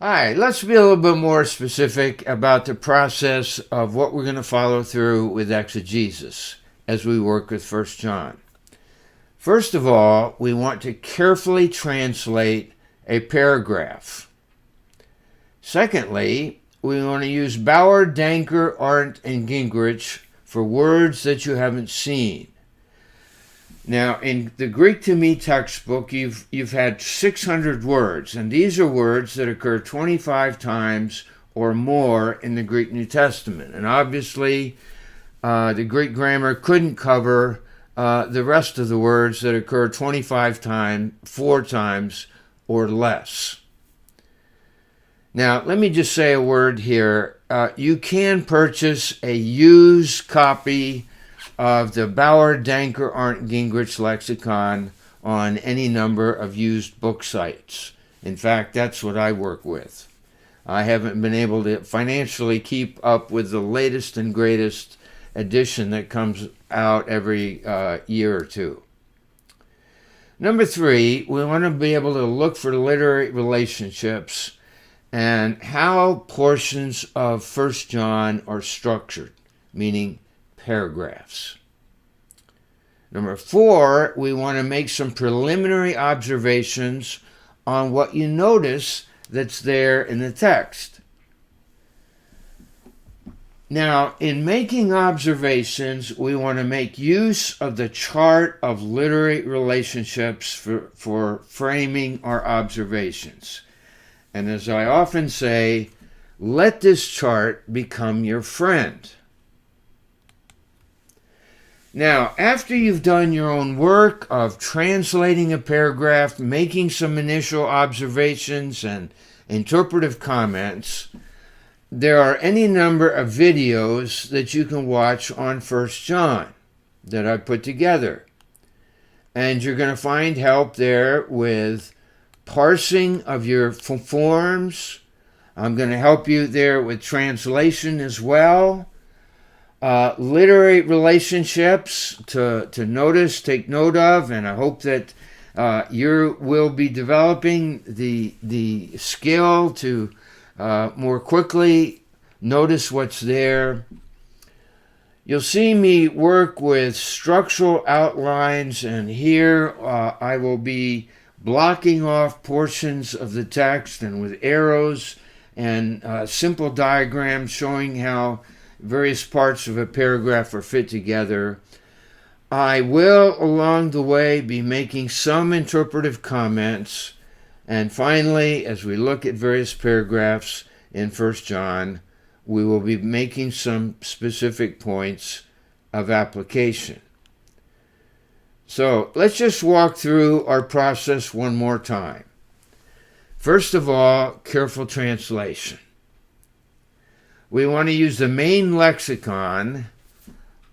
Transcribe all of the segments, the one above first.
All right, let's be a little bit more specific about the process of what we're going to follow through with exegesis as we work with 1 John. First of all, we want to carefully translate a paragraph. Secondly, we want to use Bauer, Danker, Arndt, and Gingrich for words that you haven't seen. Now, in the Greek to Me textbook, you've had 600 words, and these are words that occur 25 times or more in the Greek New Testament. And obviously, the Greek grammar couldn't cover the rest of the words that occur 25 times, 4 times, or less. Now, let me just say a word here. You can purchase a used copy of the Bauer, Danker, Arndt, Gingrich lexicon on any number of used book sites. In fact, that's what I work with. I haven't been able to financially keep up with the latest and greatest edition that comes out every year or two. Number 3, we want to be able to look for literary relationships and how portions of 1 John are structured, meaning paragraphs. Number 4, we want to make some preliminary observations on what you notice that's there in the text. Now, in making observations, we want to make use of the chart of literary relationships for framing our observations. And as I often say, let this chart become your friend. Now, after you've done your own work of translating a paragraph, making some initial observations and interpretive comments, there are any number of videos that you can watch on 1 John that I put together. And you're going to find help there with parsing of your forms. I'm going to help you there with translation as well. Literary relationships to notice, take note of, and I hope that you will be developing the skill to more quickly notice what's there. You'll see me work with structural outlines, and here I will be blocking off portions of the text and with arrows and simple diagrams showing how various parts of a paragraph are fit together. I will, along the way, be making some interpretive comments. And finally, as we look at various paragraphs in 1 John, we will be making some specific points of application. So let's just walk through our process one more time. First of all, careful translation. We want to use the main lexicon,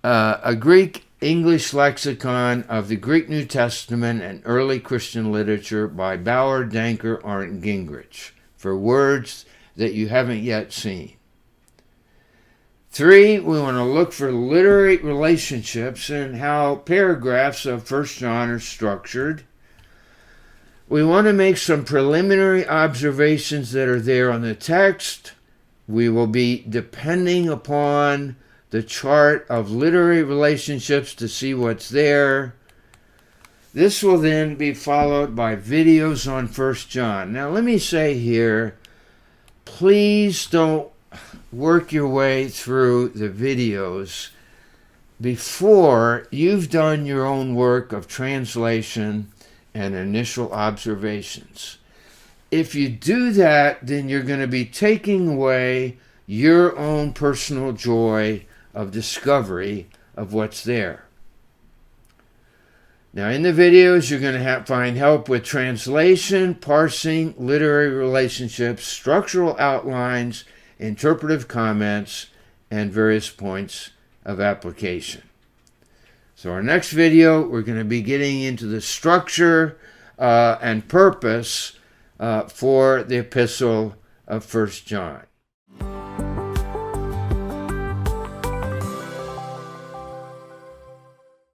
a Greek-English lexicon of the Greek New Testament and early Christian literature by Bauer, Danker, Arndt, and Gingrich for words that you haven't yet seen. 3, we want to look for literary relationships and how paragraphs of 1 John are structured. We want to make some preliminary observations that are there on the text. We will be depending upon the chart of literary relationships to see what's there. This will then be followed by videos on 1 John. Now, let me say here, please don't work your way through the videos before you've done your own work of translation and initial observations. If you do that, then you're going to be taking away your own personal joy of discovery of what's there. Now, in the videos, you're going to find help with translation, parsing, literary relationships, structural outlines, interpretive comments, and various points of application. So our next video, we're going to be getting into the structure and purpose for the epistle of 1 John.